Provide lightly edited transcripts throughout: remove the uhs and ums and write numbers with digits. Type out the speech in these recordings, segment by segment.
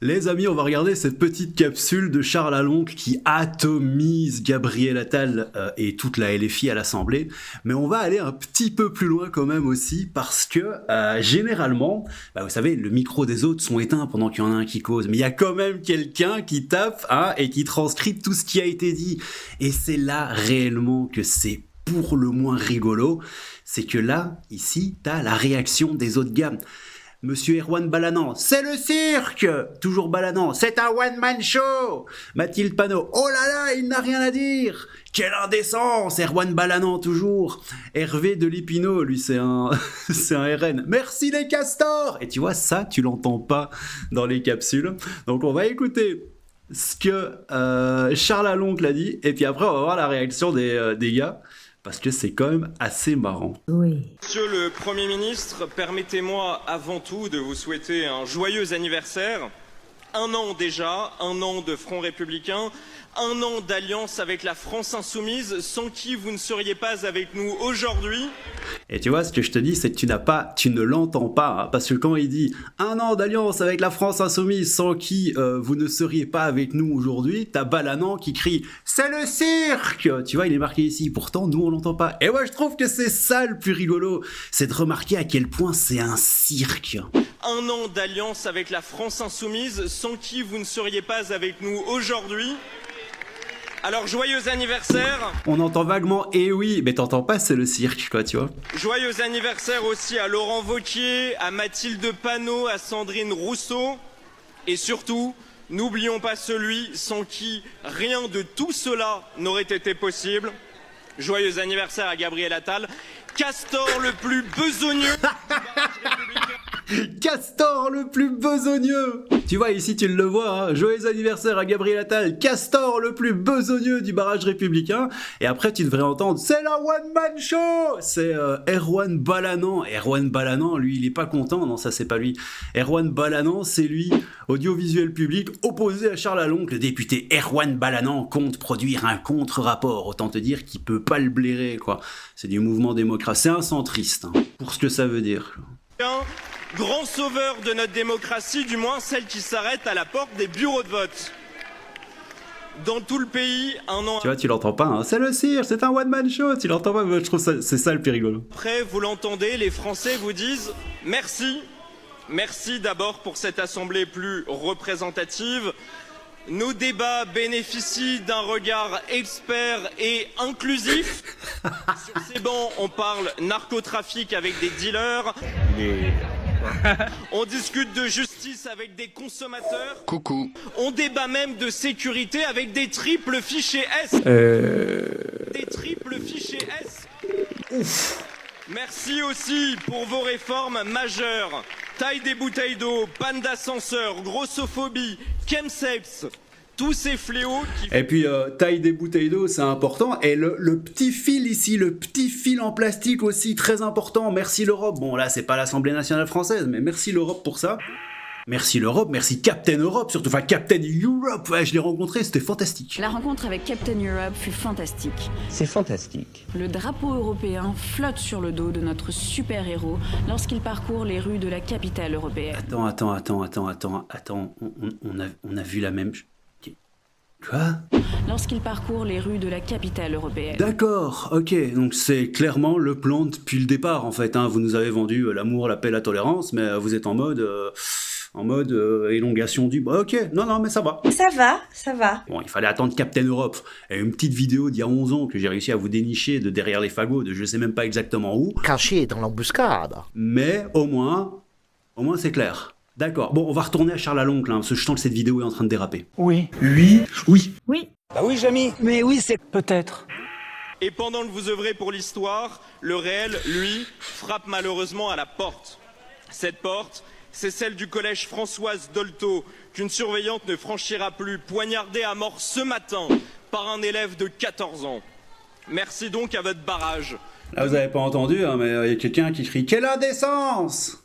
Les amis, on va regarder cette petite capsule de Charles Aloncle qui atomise Gabriel Attal et toute la LFI à l'Assemblée. Mais on va aller un petit peu plus loin quand même aussi parce que généralement, vous savez, le micro des autres sont éteints pendant qu'il y en a un qui cause. Mais il y a quand même quelqu'un qui tape et qui transcrit tout ce qui a été dit. Et c'est là réellement que c'est pour le moins rigolo. C'est que là, ici, t'as la réaction des autres gars. Monsieur Erwan Balanant, c'est le cirque! Toujours Balanant, c'est un one-man show! Mathilde Panot, oh là là, il n'a rien à dire! Quelle indécence! Erwan Balanant, toujours! Hervé de Lipino, lui, c'est un RN. Merci les castors! Et tu vois, ça, tu l'entends pas dans les capsules. Donc, on va écouter ce que Charles Aloncle a dit, et puis après, on va voir la réaction des gars. Parce que c'est quand même assez marrant. Oui. Monsieur le Premier ministre, permettez-moi avant tout de vous souhaiter un joyeux anniversaire. 1 an déjà, 1 an de Front Républicain, 1 an d'alliance avec la France Insoumise, sans qui vous ne seriez pas avec nous aujourd'hui. Et tu vois, ce que je te dis, c'est que tu ne l'entends pas, hein, parce que quand il dit 1 an d'alliance avec la France Insoumise, sans qui vous ne seriez pas avec nous aujourd'hui, t'as Balanant qui crie « C'est le cirque !» Tu vois, il est marqué ici, pourtant nous on l'entend pas. Et moi je trouve que c'est ça le plus rigolo, c'est de remarquer à quel point c'est un cirque. 1 an d'alliance avec la France Insoumise, sans qui vous ne seriez pas avec nous aujourd'hui. Alors, joyeux anniversaire. On entend vaguement « Eh oui », mais t'entends pas, c'est le cirque, quoi, tu vois. Joyeux anniversaire aussi à Laurent Wauquiez, à Mathilde Panot, à Sandrine Rousseau. Et surtout, n'oublions pas celui sans qui rien de tout cela n'aurait été possible. Joyeux anniversaire à Gabriel Attal, Castor le plus besogneux. Castor le plus besogneux. Tu vois, ici tu le vois, hein. Joyeux anniversaire à Gabriel Attal, Castor le plus besogneux du barrage républicain. Et après tu devrais entendre, c'est la one man show. C'est Erwan Balanant. Erwan Balanant, lui il est pas content, non ça c'est pas lui. Erwan Balanant, c'est lui, audiovisuel public, opposé à Charles Aloncle. Le député Erwan Balanant compte produire un contre-rapport. Autant te dire qu'il peut pas le blairer, quoi. C'est du mouvement démocrate, c'est un centriste, hein, pour ce que ça veut dire. Grand sauveur de notre démocratie, du moins celle qui s'arrête à la porte des bureaux de vote. Dans tout le pays, 1 an... Tu vois, tu l'entends pas, hein. C'est le cirque, c'est un one-man show, tu l'entends pas, mais je trouve ça, c'est ça le plus rigolo. Après, vous l'entendez, les Français vous disent merci. Merci d'abord pour cette assemblée plus représentative. Nos débats bénéficient d'un regard expert et inclusif. Sur ces bancs, on parle narcotrafic avec des dealers. On discute de justice avec des consommateurs. Coucou. On débat même de sécurité avec des triples fichiers S. Des triples fichiers S. Ouf. Merci aussi pour vos réformes majeures. Taille des bouteilles d'eau, panne d'ascenseur, grossophobie, chemsex. Tous ces fléaux qui... Et puis, taille des bouteilles d'eau, c'est important. Et le petit fil ici, le petit fil en plastique aussi, très important. Merci l'Europe. Bon, là, c'est pas l'Assemblée nationale française, mais merci l'Europe pour ça. Merci l'Europe, merci Captain Europe, surtout, enfin Captain Europe. Ouais, je l'ai rencontré, c'était fantastique. La rencontre avec Captain Europe fut fantastique. C'est fantastique. Le drapeau européen flotte sur le dos de notre super-héros lorsqu'il parcourt les rues de la capitale européenne. Attends. On a vu la même... Quoi ? Lorsqu'il parcourt les rues de la capitale européenne. D'accord, ok, donc c'est clairement le plan depuis le départ en fait, hein. Vous nous avez vendu l'amour, la paix, la tolérance, mais vous êtes en mode élongation du... ok, non, mais ça va. Ça va. Bon, il fallait attendre Captain Europe, et une petite vidéo d'il y a 11 ans que j'ai réussi à vous dénicher de derrière les fagots, de je sais même pas exactement où. Caché dans l'embuscade. Mais au moins c'est clair. D'accord, bon, on va retourner à Charles Aloncle, hein, parce que je sens que cette vidéo est en train de déraper. Oui. Bah oui, Jamy. Mais oui, c'est peut-être. Et pendant que vous œuvrez pour l'histoire, le réel, lui, frappe malheureusement à la porte. Cette porte, c'est celle du collège Françoise Dolto, qu'une surveillante ne franchira plus, poignardée à mort ce matin par un élève de 14 ans. Merci donc à votre barrage. Là, vous avez pas entendu, hein, mais il y a quelqu'un qui crie « Quelle indécence !»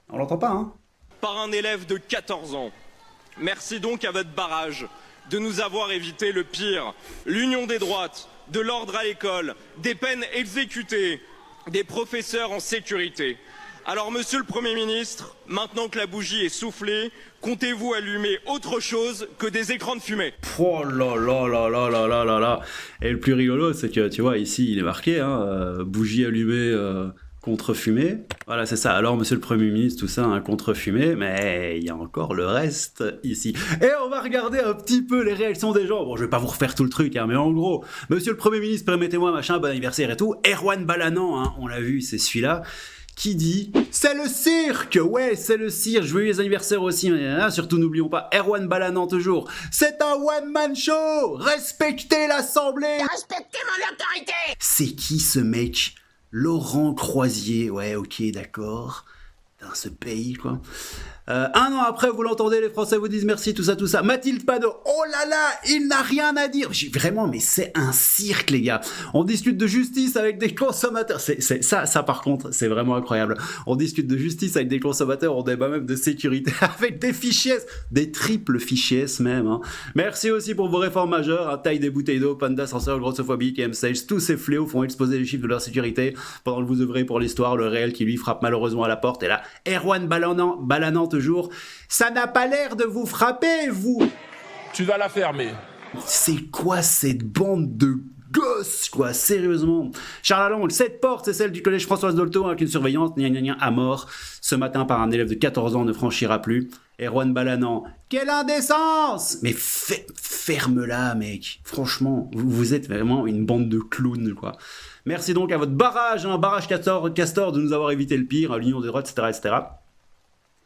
On l'entend pas, hein. Par un élève de 14 ans. Merci donc à votre barrage de nous avoir évité le pire. L'union des droites, de l'ordre à l'école, des peines exécutées, des professeurs en sécurité. Alors, monsieur le Premier ministre, maintenant que la bougie est soufflée, comptez-vous allumer autre chose que des écrans de fumée? Oh là là là là là là là là. Et le plus rigolo, c'est que, tu vois, ici, il est marqué, hein, bougie allumée contre fumée. Voilà, c'est ça. Alors, monsieur le Premier ministre, tout ça, un contre fumée, mais il y a encore le reste ici. Et on va regarder un petit peu les réactions des gens. Bon, je vais pas vous refaire tout le truc, hein, mais en gros, monsieur le Premier ministre, permettez-moi, machin, bon anniversaire et tout. Erwan Balanant, hein, on l'a vu, c'est celui-là, qui dit « C'est le cirque !» Ouais, c'est le cirque, joyeux anniversaire aussi, surtout n'oublions pas, Erwan Balanant toujours. « C'est un one-man show. Respectez l'Assemblée. Respectez mon autorité !» C'est qui ce mec? Laurent Croisier, ouais, ok, d'accord. Dans ce pays, quoi. Un an après, vous l'entendez, les Français vous disent merci, tout ça, tout ça. Mathilde Panot, oh là là, il n'a rien à dire. Vraiment, mais c'est un cirque, les gars. On discute de justice avec des consommateurs. Ça, par contre, c'est vraiment incroyable. On discute de justice avec des consommateurs, on débat même de sécurité avec des fichiers S, des triples fichiers S même. Hein. Merci aussi pour vos réformes majeures. Hein, taille des bouteilles d'eau, panda, censeur, grossophobie, KM-Sage, tous ces fléaux font exploser les chiffres de leur sécurité. Pendant que vous œuvrez pour l'histoire, le réel qui lui frappe malheureusement à la porte. Et là, Erwan Balanant toujours. Ça n'a pas l'air de vous frapper, vous. Tu vas la fermer. C'est quoi cette bande de gosses, quoi, sérieusement. Charles Lalonde, cette porte, c'est celle du collège Françoise Dolto, avec une surveillance, à mort. Ce matin, par un élève de 14 ans, ne franchira plus. Erwan Balanant, quelle indécence! Mais ferme-la, mec. Franchement, vous êtes vraiment une bande de clowns, quoi. Merci donc à votre barrage, hein, barrage Castor, de nous avoir évité le pire, à l'Union des droites, etc., etc.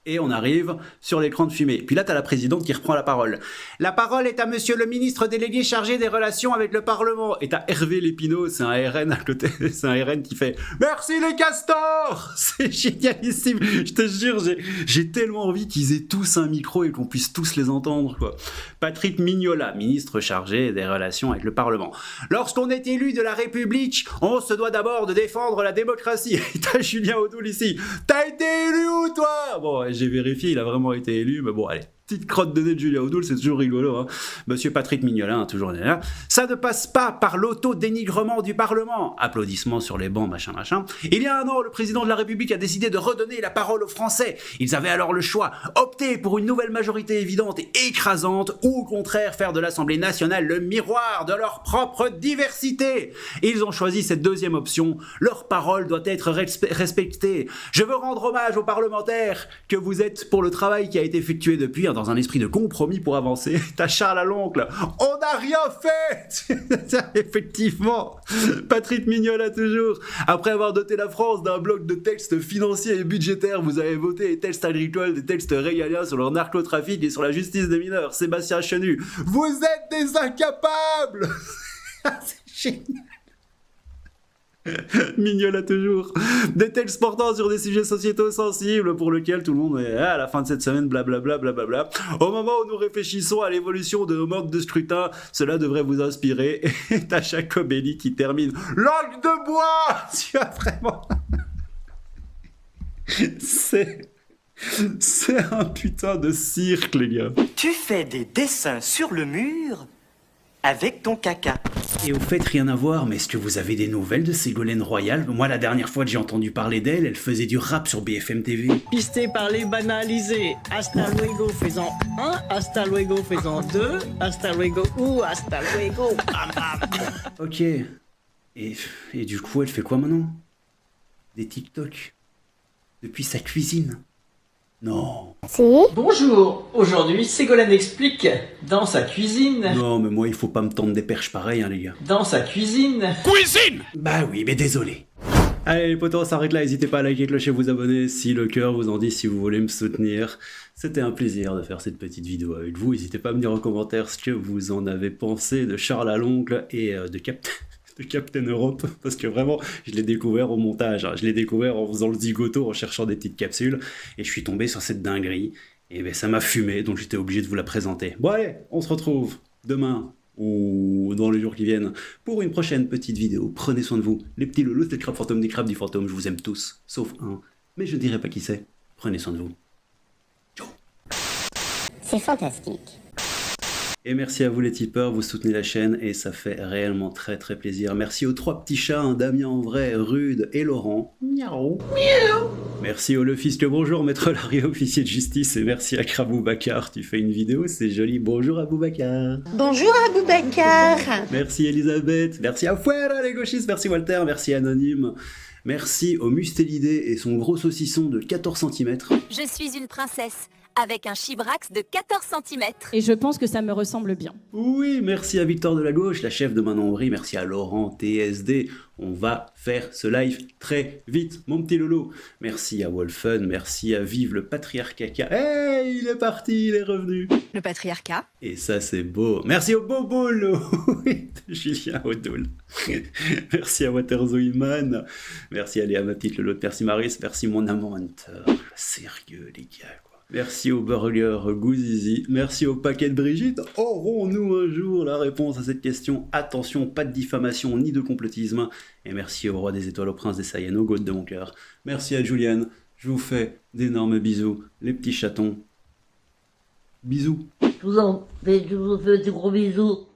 Et on arrive sur l'écran de fumée. Puis là, t'as la présidente qui reprend la parole. La parole est à monsieur le ministre délégué chargé des relations avec le Parlement. Et t'as Hervé Lépinot, c'est un RN à côté, c'est un RN qui fait « Merci les castors !» C'est génialissime. Je te jure, j'ai tellement envie qu'ils aient tous un micro et qu'on puisse tous les entendre, quoi. Patrick Mignola, ministre chargé des relations avec le Parlement. Lorsqu'on est élu de la République, on se doit d'abord de défendre la démocratie. Et t'as Julien Audoul ici. T'as été élu où, toi? Bon, j'ai vérifié, il a vraiment été élu, mais bon, allez. Petite crotte de nez de Julien Audoul, c'est toujours rigolo, hein. Monsieur Patrick Mignola, hein, toujours là. Ça ne passe pas par l'auto-dénigrement du Parlement. Applaudissements sur les bancs, machin, machin. Il y a un an, le président de la République a décidé de redonner la parole aux Français. Ils avaient alors le choix, opter pour une nouvelle majorité évidente et écrasante, ou au contraire faire de l'Assemblée nationale le miroir de leur propre diversité. Ils ont choisi cette deuxième option. Leur parole doit être respectée. Je veux rendre hommage aux parlementaires que vous êtes pour le travail qui a été effectué depuis, hein, dans un esprit de compromis pour avancer. T'as Charles Lalonde, on n'a rien fait. Effectivement, Patrick Mignola toujours. Après avoir doté la France d'un bloc de textes financiers et budgétaires, vous avez voté des textes agricoles, des textes régaliens sur le narcotrafic et sur la justice des mineurs. Sébastien Chenu, vous êtes des incapables. C'est génial. Mignola toujours. Des textes portant sur des sujets sociétaux sensibles pour lesquels tout le monde est à la fin de cette semaine blablabla blablabla. Au moment où nous réfléchissons à l'évolution de nos modes de scrutin, cela devrait vous inspirer. Et t'as Jacobelli qui termine langue de bois. Tu as vraiment... C'est un putain de cirque, les gars. Tu fais des dessins sur le mur avec ton caca. Et au fait, rien à voir, mais est-ce que vous avez des nouvelles de Ségolène Royal? Moi, la dernière fois que j'ai entendu parler d'elle, elle faisait du rap sur BFM TV. Pisté par les banalisés. Hasta luego faisant 1, hasta luego faisant 2, hasta luego ou hasta luego. Ok. Et du coup, elle fait quoi maintenant? Des TikTok. Depuis sa cuisine. Non. Si. Bonjour, aujourd'hui Ségolène explique dans sa cuisine. Non, mais moi il faut pas me tendre des perches pareilles, hein, les gars. Dans sa cuisine. Cuisine. Bah oui, mais désolé. Allez les potos, on s'arrête là, n'hésitez pas à liker, clocher, vous abonner si le cœur vous en dit, si vous voulez me soutenir. C'était un plaisir de faire cette petite vidéo avec vous. N'hésitez pas à me dire en commentaire ce que vous en avez pensé de Charles Lalonde et de Captain Europe, parce que vraiment, je l'ai découvert au montage, hein. Je l'ai découvert en faisant le zigoto, en cherchant des petites capsules, et je suis tombé sur cette dinguerie, et ben ça m'a fumé, donc j'étais obligé de vous la présenter. Bon allez, on se retrouve demain, ou dans les jours qui viennent, pour une prochaine petite vidéo. Prenez soin de vous, les petits loulous, les crabes fantômes, des crabes du fantôme, je vous aime tous, sauf un, mais je dirai pas qui c'est. Prenez soin de vous. Ciao. C'est fantastique. Et merci à vous les tipeurs, vous soutenez la chaîne et ça fait réellement très très plaisir. Merci aux 3 petits chats, hein, Damien en vrai, Rude et Laurent. Miaou. Miaou. Merci au Le Fisc, bonjour Maître Larry, officier de justice, et merci à Krabou Bakar, tu fais une vidéo, c'est joli. Bonjour à Boubacar. Bonjour à Boubacar. Merci Elisabeth, merci à Fuera les gauchistes, merci Walter, merci Anonyme. Merci au Mustélidé et son gros saucisson de 14 cm. Je suis une princesse, avec un chibrax de 14 cm. Et je pense que ça me ressemble bien. Oui, merci à Victor de la Gauche, la chef de Manon Aubry, merci à Laurent TSD. On va faire ce live très vite, mon petit Lolo. Merci à Wolfen, merci à Vive le Patriarcat. Hey, il est parti, il est revenu. Le patriarcat. Et ça, c'est beau. Merci au Bobolo de Julien Odoul. Merci à Waterzoiman. Merci à Léa, ma petite Lolo. Merci Maris, merci mon amant Hunter. Sérieux, les gars, quoi. Merci au burger Gouzizi, merci au paquet de Brigitte. Aurons-nous un jour la réponse à cette question? Attention, pas de diffamation ni de complotisme. Et merci au roi des étoiles, au prince des Saiyans, au goat de mon cœur. Merci à Juliane, je vous fais d'énormes bisous, les petits chatons. Bisous. Je vous fais des gros bisous.